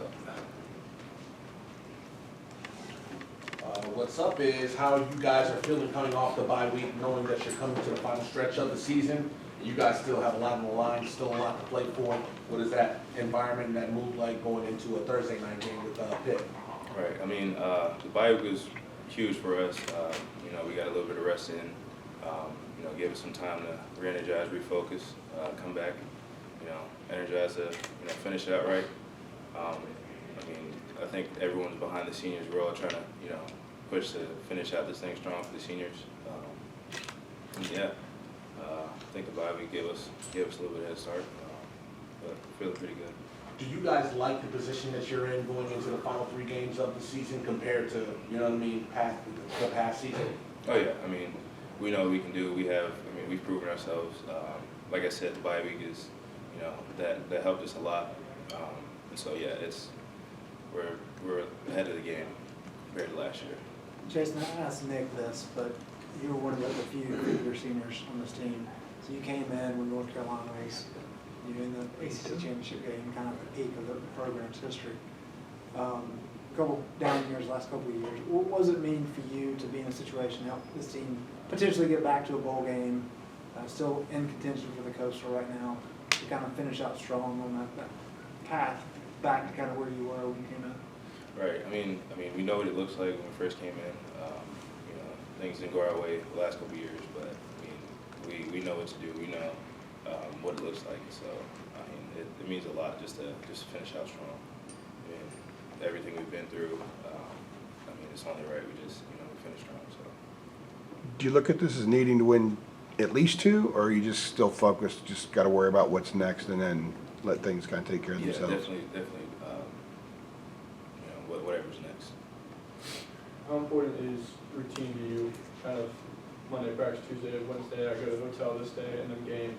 So. What's up is how you guys are feeling coming off the bye week, knowing that you're coming to the final stretch of the season. You guys still have a lot on the line, still a lot to play for. What is that environment and that mood like going into a Thursday night game with Pitt? Right. I mean, the bye week was huge for us. You know, we got a little bit of rest in. You know, gave us some time to re-energize, refocus, come back. You know, energize to finish it out right. I mean, I think everyone's behind the seniors. We're all trying to push to finish out this thing strong for the seniors. I think the bye week gave us a little bit of head start, but feeling pretty good. Do you guys like the position that you're in going into the final 3 games of the season compared to, you know what I mean, the past season? Oh yeah, I mean, we know what we can do. We've proven ourselves. Like I said, the bye week is, that helped us a lot. And so yeah, we're ahead of the game compared to last year. Jason, I asked Nick this, but you were one of the few figure seniors on this team. So you came in when North Carolina was in the ACC championship game, kind of the peak of the program's history. A couple down years, last couple of years. What does it mean for you to be in a situation, help this team potentially get back to a bowl game, still in contention for the Coastal right now, to kind of finish out strong on that path back to kind of where you were when you came in? Right. I mean, we know what it looks like when we first came in. Things didn't go our way the last couple of years, but we know what to do. We know what it looks like. So it means a lot just to finish out strong. I mean, everything we've been through. It's only right we just we finish strong. So. Do you look at this as needing to win at least 2, or are you just still focused? Just got to worry about what's next, and then let things kind of take care of themselves. Definitely. Whatever's next. How important is routine to you? Kind of Monday practice, Tuesday, Wednesday, I go to the hotel this day, and then game.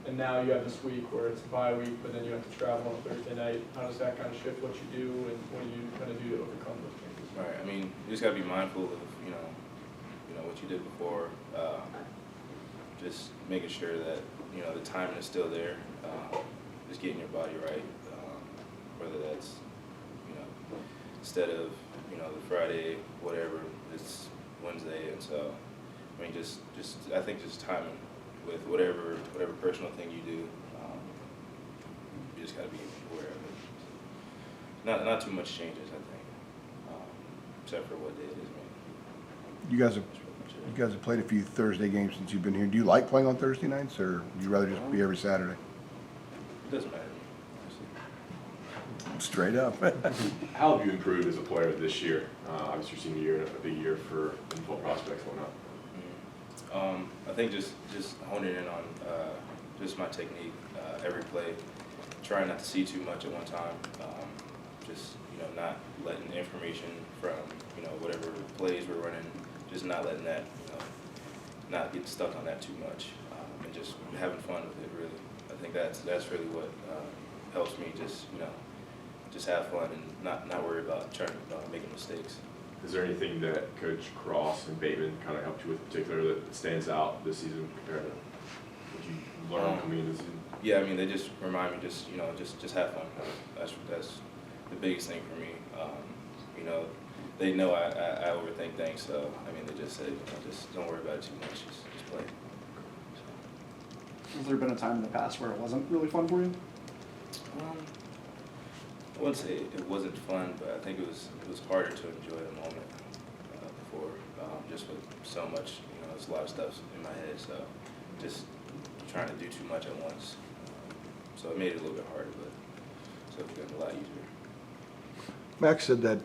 And now you have this week where it's a bye week, but then you have to travel on Thursday night. How does that kind of shift what you do, and what do you kind of do to overcome those changes? Right. You just got to be mindful of what you did before. Just making sure that the timing is still there. Just getting your body right. Whether that's instead of the Friday whatever, it's Wednesday, and so just I think just timing with whatever personal thing you do. You just got to be aware of it. Not too much changes, I think, except for what day it is. You guys have played a few Thursday games since you've been here. Do you like playing on Thursday nights, or would you rather just be every Saturday? It doesn't matter to me, honestly. Straight up. How have you improved as a player this year? Obviously, your senior year, a big year for NFL prospects going up. I think just honing in on just my technique, every play, trying not to see too much at one time. Not letting the information from whatever plays we're running, just not letting that not get stuck on that too much, and just having fun with it. Really, I think that's really what helps me. Just have fun and not worry about trying to making mistakes. Is there anything that Coach Cross and Bateman kind of helped you with in particular that stands out this season compared to what you learned coming into the season? Yeah, they just remind me just have fun. That's the biggest thing for me. They know I overthink things, so they just say just don't worry about it too much. Just play. So. Has there been a time in the past where it wasn't really fun for you? I wouldn't say it wasn't fun, but I think it was harder to enjoy the moment before, just with so much, there's a lot of stuff in my head, so just trying to do too much at once. So it made it a little bit harder, but so it's gotten a lot easier. Max said that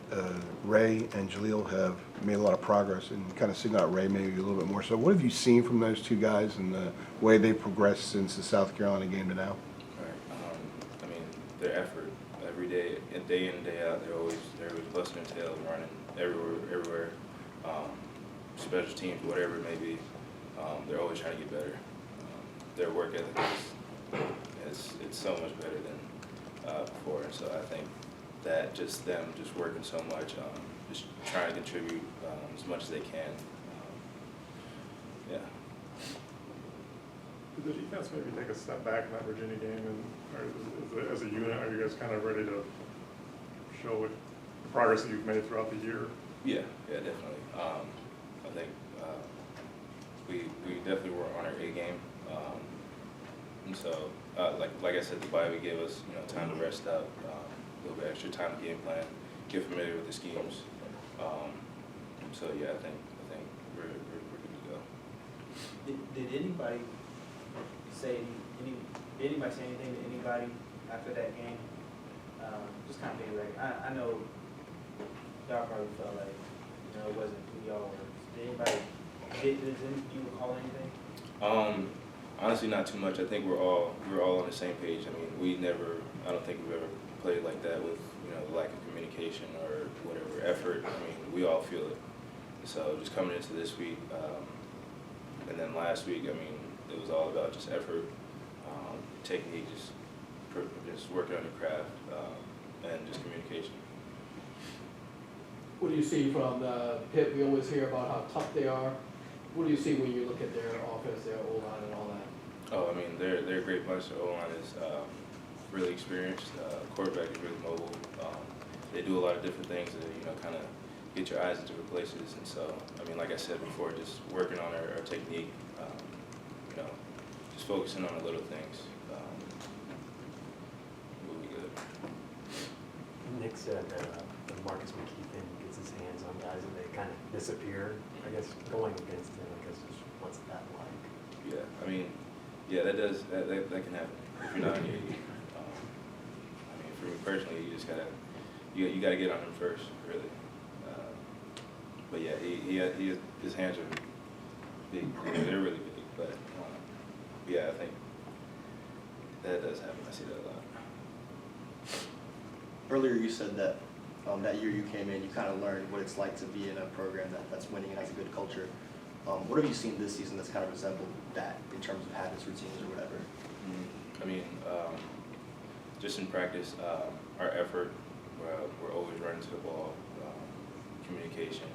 Ray and Jaleel have made a lot of progress, and kind of singled out Ray maybe a little bit more. So what have you seen from those two guys and the way they've progressed since the South Carolina game to now? Right. Their effort every day and day in and day out, they're always busting their tails, running everywhere. Special teams, whatever it may be, they're always trying to get better. Their work ethic is so much better than before, and so I think that just them just working so much, just trying to contribute as much as they can. Yeah. Did the defense maybe take a step back in that Virginia game, and as a unit, are you guys kind of ready to showed the progress that you've made throughout the year. Yeah, definitely. I think we definitely were on our A game. And so, like I said, the bye week gave us time to rest up, a little bit extra time to game plan, get familiar with the schemes. So yeah, I think we're good to go. Did anybody say anything to anybody after that game? Just kind of piggyback. I know y'all probably felt like it wasn't who y'all were. Did anybody did you recall anything? Honestly, not too much. I think we were all on the same page. I mean, I don't think we've ever played like that with the lack of communication or whatever effort. I mean, we all feel it. So just coming into this week, and then last week, I mean, it was all about just effort, technique, just working on your craft, and just communication. What do you see from the Pitt? We always hear about how tough they are. What do you see when you look at their offense, their O-line and all that? Oh, I mean, they're a great bunch. The O-line is really experienced. Quarterback is really mobile. They do a lot of different things to, kind of get your eyes into places. And so, I mean, like I said before, just working on our technique, just focusing on the little things will be good. Nick said that Marcus McKeithen gets his hands on guys and they kind of disappear. I guess going against him, I guess, what's that like? Yeah, I mean, that can happen if you're not in your league. I mean, for me personally, you just gotta get on him first, really. But yeah, his hands are big. They're really big. But yeah, I think that does happen. I see that a lot. Earlier you said that that year you came in, you kind of learned what it's like to be in a program that's winning and has a good culture. What have you seen this season that's kind of resembled that in terms of habits, routines, or whatever? I mean, just in practice, our effort, we're always running to the ball, communication.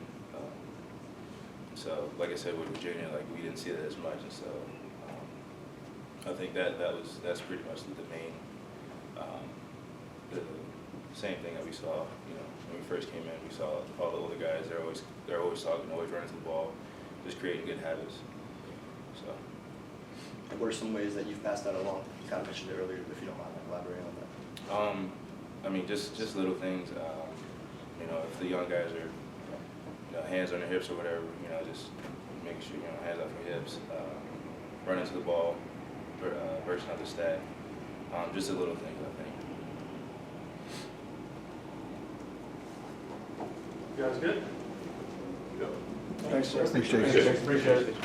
So, like I said, with Virginia, we didn't see that as much, and so I think that's pretty much the main, the same thing that we saw. When we first came in, we saw all the older guys. They're always talking, always running to the ball, just creating good habits. So. And what are some ways that you've passed that along? You kind of mentioned it earlier, but if you don't mind elaborating on that. I mean, just little things. If the young guys are, hands on their hips or whatever, just making sure, hands off your hips, running to the ball, bursting out the stack. Just the little things, I think. You guys good? Thanks, sir. Appreciate it. Appreciate it.